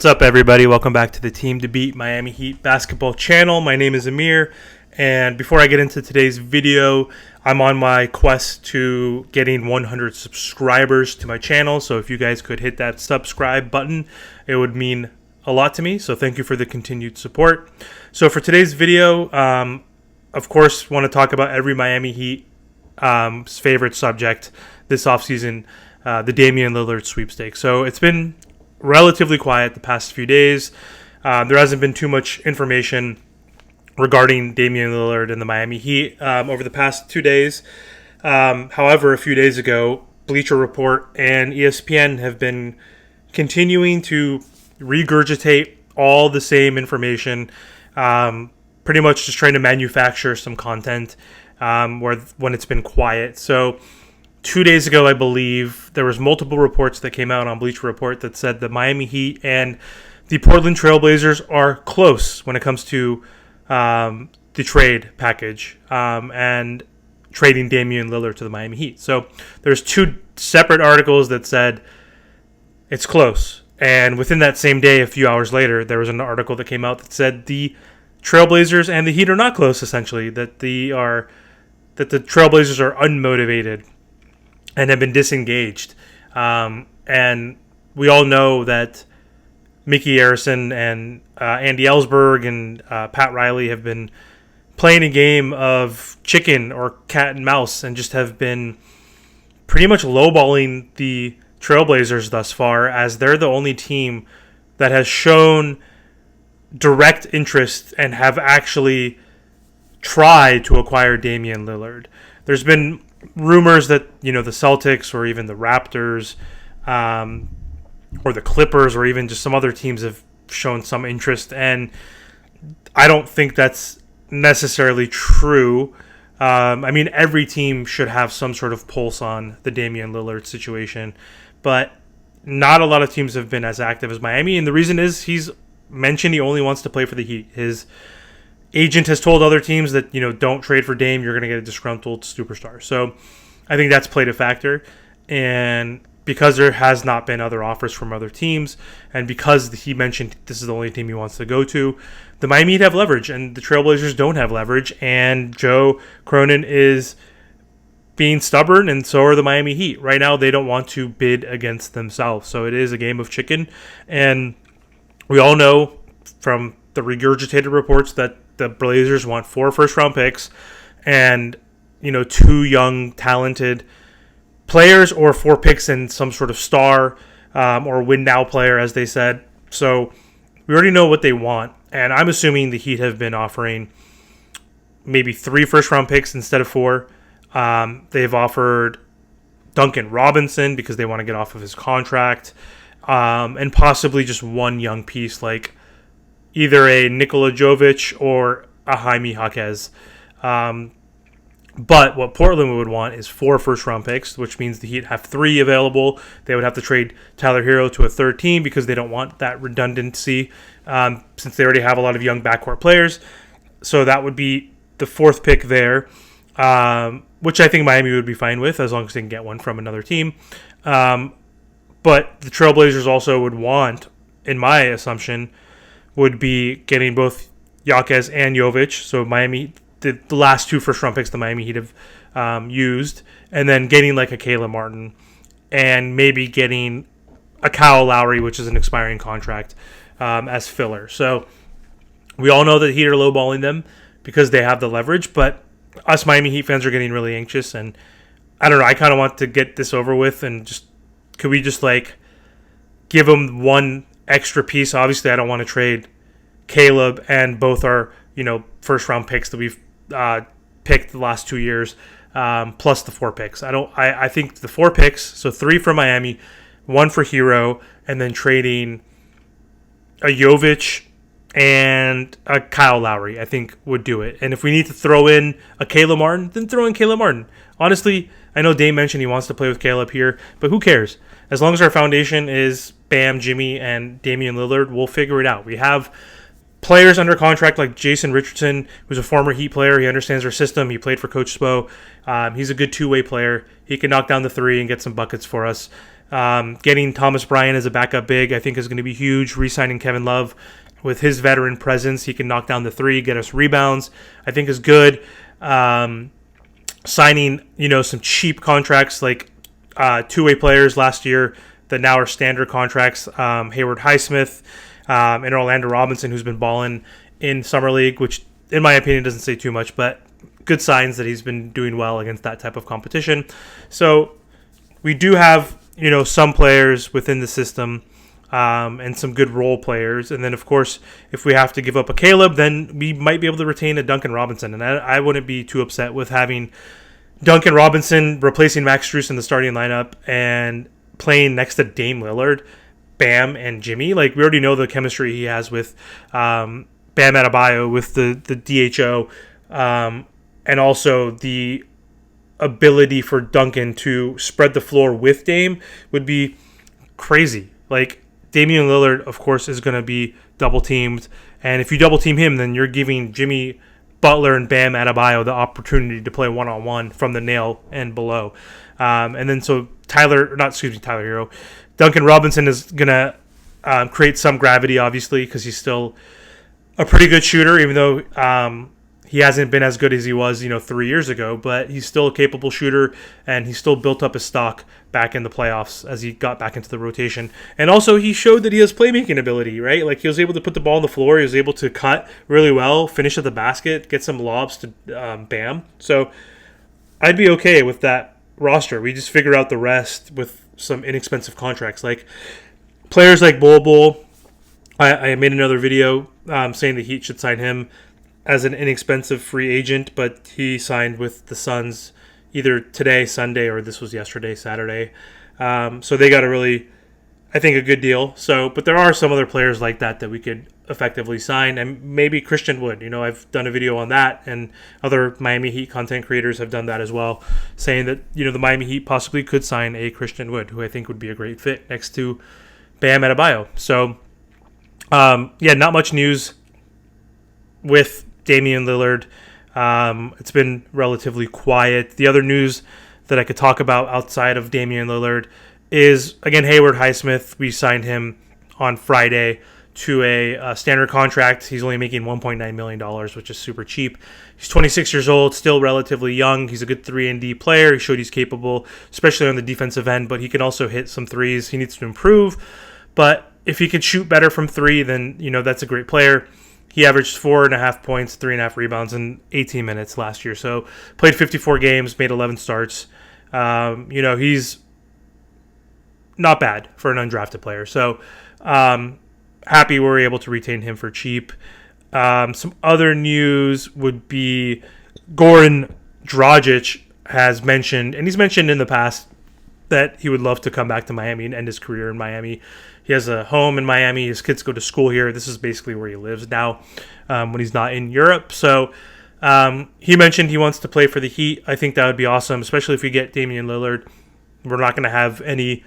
What's up, everybody? Welcome back to the Team to Beat Miami Heat basketball channel. My name is Amir, and before I get into today's video, I'm on my quest to getting 100 subscribers to my channel. So if you guys could hit that subscribe button, it would mean a lot to me. So thank you for the continued support. So for today's video, of course, want to talk about every Miami Heat favorite subject this offseason, the Damian Lillard sweepstakes. So it's been relatively quiet the past few days. There hasn't been too much information regarding Damian Lillard and the Miami Heat over the past 2 days. However, a few days ago, Bleacher Report and ESPN have been continuing to regurgitate all the same information, pretty much just trying to manufacture some content when it's been quiet. So 2 days ago, I believe, there was multiple reports that came out on Bleacher Report that said the Miami Heat and the Portland Trailblazers are close when it comes to the trade package and trading Damian Lillard to the Miami Heat. So there's two separate articles that said it's close. And within that same day, a few hours later, there was an article that came out that said the Trailblazers and the Heat are not close, essentially, that the Trailblazers are unmotivated and have been disengaged. And we all know that Mickey Arison and Andy Ellsberg and Pat Riley have been playing a game of chicken or cat and mouse and just have been pretty much lowballing the Trailblazers thus far, as they're the only team that has shown direct interest and have actually tried to acquire Damian Lillard. There's been rumors that, the Celtics or even the Raptors or the Clippers or even just some other teams have shown some interest, and I don't think that's necessarily true. Every team should have some sort of pulse on the Damian Lillard situation, but not a lot of teams have been as active as Miami, and the reason is he's mentioned he only wants to play for the Heat. His agent has told other teams that, don't trade for Dame, you're going to get a disgruntled superstar. So I think that's played a factor. And because there has not been other offers from other teams, and because he mentioned this is the only team he wants to go to, the Miami Heat have leverage, and the Trailblazers don't have leverage. And Joe Cronin is being stubborn, and so are the Miami Heat. Right now, they don't want to bid against themselves. So it is a game of chicken. And we all know from the regurgitated reports that the Blazers want 4 first-round picks and, 2 young, talented players, or 4 picks and some sort of star or win-now player, as they said. So we already know what they want, and I'm assuming the Heat have been offering maybe 3 first-round picks instead of 4. They've offered Duncan Robinson because they want to get off of his contract, and possibly just one young piece like either a Nikola Jovic or a Jaime Jaquez. But what Portland would want is 4 first-round picks, which means the Heat have 3 available. They would have to trade Tyler Hero to a third team because they don't want that redundancy, since they already have a lot of young backcourt players. So that would be the 4th pick there, which I think Miami would be fine with as long as they can get one from another team. But the Trailblazers also would want, in my assumption, would be getting both Jaquez and Jovic. So Miami, the last 2 first-round picks the Miami Heat have used, and then getting like a Caleb Martin, and maybe getting a Kyle Lowry, which is an expiring contract, as filler. So we all know that Heat are lowballing them because they have the leverage, but us Miami Heat fans are getting really anxious, and I don't know, I kind of want to get this over with, and just could we just give them one extra piece? Obviously, I don't want to trade Caleb, and both are first round picks that we've picked the last 2 years, plus the 4 picks. I think the 4 picks, so 3 for Miami, 1 for Hero, and then trading a Jovic and a Kyle Lowry, I think would do it. And if we need to throw in a Caleb Martin, then throw in Caleb Martin. Honestly, I know Dame mentioned he wants to play with Caleb here, but who cares? As long as our foundation is Bam, Jimmy, and Damian Lillard, we'll figure it out. We have players under contract like Jason Richardson, who's a former Heat player. He understands our system. He played for Coach Spo. He's a good two-way player. He can knock down the three and get some buckets for us. Getting Thomas Bryant as a backup big, I think, is going to be huge. Re-signing Kevin Love with his veteran presence, he can knock down the three, get us rebounds, I think is good. Signing, some cheap contracts like two-way players last year that now are standard contracts. Hayward Highsmith and Orlando Robinson, who's been balling in Summer League, which in my opinion doesn't say too much, but good signs that he's been doing well against that type of competition. So we do have, some players within the system and some good role players. And then, of course, if we have to give up a Caleb, then we might be able to retain a Duncan Robinson. And I wouldn't be too upset with having Duncan Robinson replacing Max Strus in the starting lineup and playing next to Dame Lillard, Bam, and Jimmy. Like, we already know the chemistry he has with Bam Adebayo, with the DHO, and also the ability for Duncan to spread the floor with Dame would be crazy. Like, Damian Lillard, of course, is going to be double teamed, and if you double team him, then you're giving Jimmy Butler and Bam Adebayo the opportunity to play one-on-one from the nail and below. And then so Tyler Hero, Duncan Robinson is going to create some gravity, obviously, because he's still a pretty good shooter, even though he hasn't been as good as he was, 3 years ago, but he's still a capable shooter, and he still built up his stock back in the playoffs as he got back into the rotation. And also, he showed that he has playmaking ability, right? Like, he was able to put the ball on the floor, he was able to cut really well, finish at the basket, get some lobs to Bam. So I'd be okay with that roster. We just figure out the rest with some inexpensive contracts. Like, players like Bol. I made another video saying the Heat should sign him as an inexpensive free agent, but he signed with the Suns either today, Sunday, or this was yesterday, Saturday. So they got a good deal. So, but there are some other players like that we could effectively sign, and maybe Christian Wood. I've done a video on that, and other Miami Heat content creators have done that as well, saying that, the Miami Heat possibly could sign a Christian Wood, who I think would be a great fit next to Bam Adebayo. So, not much news with Damian Lillard. It's been relatively quiet. The other news that I could talk about outside of Damian Lillard is, again, Hayward Highsmith. We signed him on Friday to a standard contract. He's only making $1.9 million, which is super cheap. He's 26 years old, still relatively young. He's a good 3-and-D player. He showed he's capable, especially on the defensive end, but he can also hit some threes. He needs to improve, but if he could shoot better from three, then, that's a great player. He averaged 4.5 points, 3.5 rebounds in 18 minutes last year. So played 54 games, made 11 starts. He's not bad for an undrafted player. So happy we were able to retain him for cheap. Some other news would be Goran Dragic has mentioned, and he's mentioned in the past, that he would love to come back to Miami and end his career in Miami. He has a home in Miami. His kids go to school here. This is basically where he lives now when he's not in Europe. So he mentioned he wants to play for the Heat. I think that would be awesome, especially if we get Damian Lillard. We're not going to have any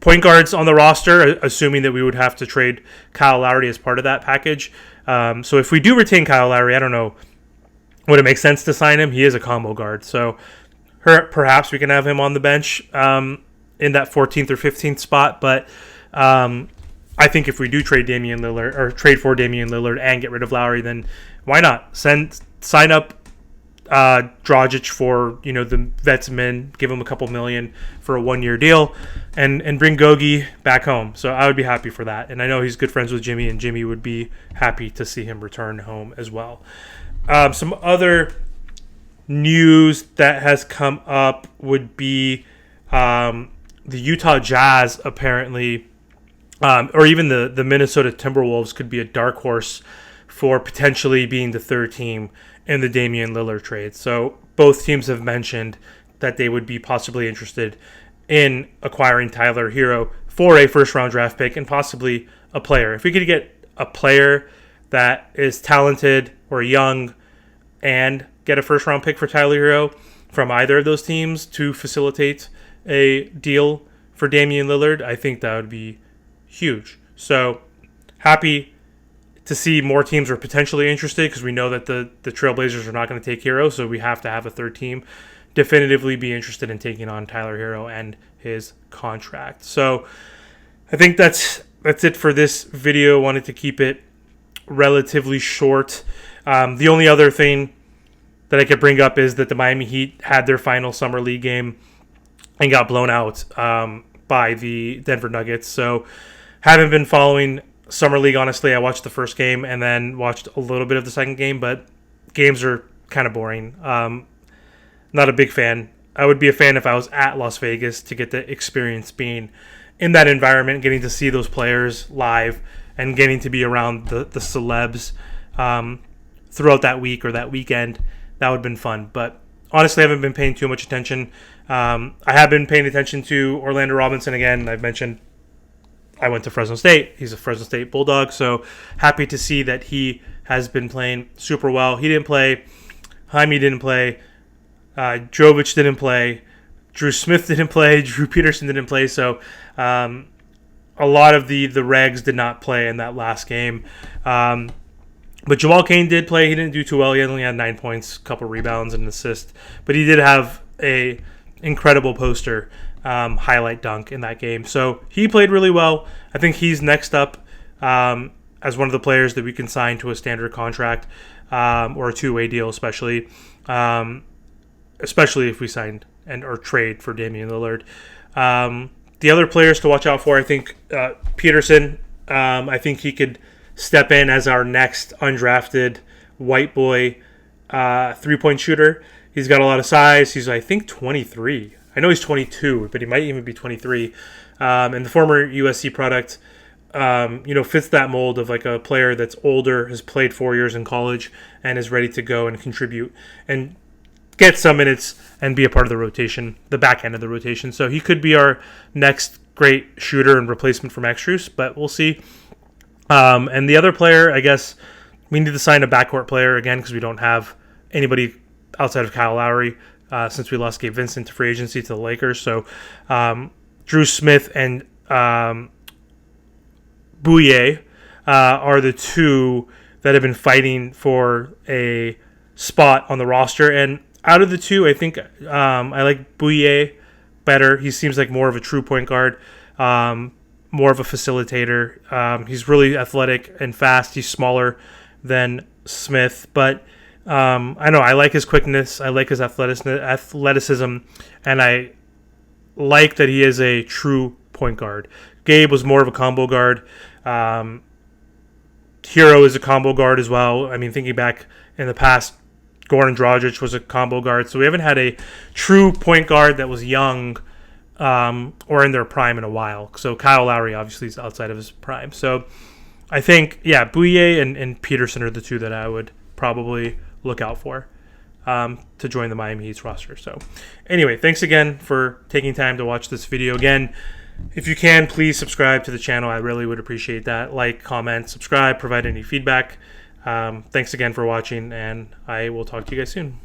point guards on the roster, assuming that we would have to trade Kyle Lowry as part of that package. So if we do retain Kyle Lowry, I don't know, would it make sense to sign him? He is a combo guard. So perhaps we can have him on the bench in that 14th or 15th spot. But I think if we do trade Damian Lillard, or trade for Damian Lillard and get rid of Lowry, then why not sign up Dragic for the vets men, give him a couple million for a 1-year deal, and bring Gogi back home. So I would be happy for that, and I know he's good friends with Jimmy, and Jimmy would be happy to see him return home as well. Some other news that has come up would be the Utah Jazz apparently, or even the Minnesota Timberwolves could be a dark horse for potentially being the third team in the Damian Lillard trade. So both teams have mentioned that they would be possibly interested in acquiring Tyler Hero for a first-round draft pick and possibly a player. If we could get a player that is talented or young and get a first-round pick for Tyler Hero from either of those teams to facilitate a deal for Damian Lillard, I think that would be huge. So happy to see more teams are potentially interested, because we know that the Trailblazers are not going to take Hero, so we have to have a third team definitively be interested in taking on Tyler Hero and his contract. So I think that's it for this video. Wanted to keep it relatively short. The only other thing that I could bring up is that the Miami Heat had their final Summer League game and got blown out by the Denver Nuggets. So haven't been following Summer League, honestly. I watched the first game and then watched a little bit of the second game, but games are kind of boring. Not a big fan. I would be a fan if I was at Las Vegas to get the experience being in that environment, getting to see those players live and getting to be around the celebs throughout that week or that weekend. That would have been fun. But honestly, I haven't been paying too much attention. I have been paying attention to Orlando Robinson again. I've mentioned I went to Fresno State. He's a Fresno State Bulldog, so happy to see that he has been playing super well. He didn't play. Jaime didn't play. Jovic didn't play. Drew Smith didn't play. Drew Peterson didn't play. So a lot of the regs did not play in that last game. But Jamal Cain did play. He didn't do too well. He only had 9 points, a couple rebounds, and an assist. But he did have a incredible poster highlight dunk in that game. So he played really well. I think he's next up as one of the players that we can sign to a standard contract or a two-way deal, especially if we sign or trade for Damian Lillard. The other players to watch out for, I think Peterson. I think he could step in as our next undrafted white boy three-point shooter. He's got a lot of size. He's, I think, 23. I know he's 22, but he might even be 23. And the former USC product, fits that mold of like a player that's older, has played 4 years in college, and is ready to go and contribute and get some minutes and be a part of the rotation, the back end of the rotation. So he could be our next great shooter and replacement for Max Strus, but we'll see. And the other player, I guess, we need to sign a backcourt player again because we don't have anybody outside of Kyle Lowry since we lost Gabe Vincent to free agency to the Lakers. So Drew Smith and Bouye are the two that have been fighting for a spot on the roster. And out of the two, I think I like Bouye better. He seems like more of a true point guard, more of a facilitator. He's really athletic and fast. He's smaller than Smith, but I know I like his quickness. I like his athleticism, and I like that he is a true point guard. Gabe was more of a combo guard. Hero is a combo guard as well. I mean, thinking back in the past, Goran Dragic was a combo guard. So we haven't had a true point guard that was young or in their prime in a while. So Kyle Lowry obviously is outside of his prime. So I think, Bouye and Peterson are the two that I would probably look out for to join the Miami Heat's roster. So anyway, thanks again for taking time to watch this video. Again, if you can, please subscribe to the channel. I really would appreciate that. Like, comment, subscribe, provide any feedback. Thanks again for watching, and I will talk to you guys soon.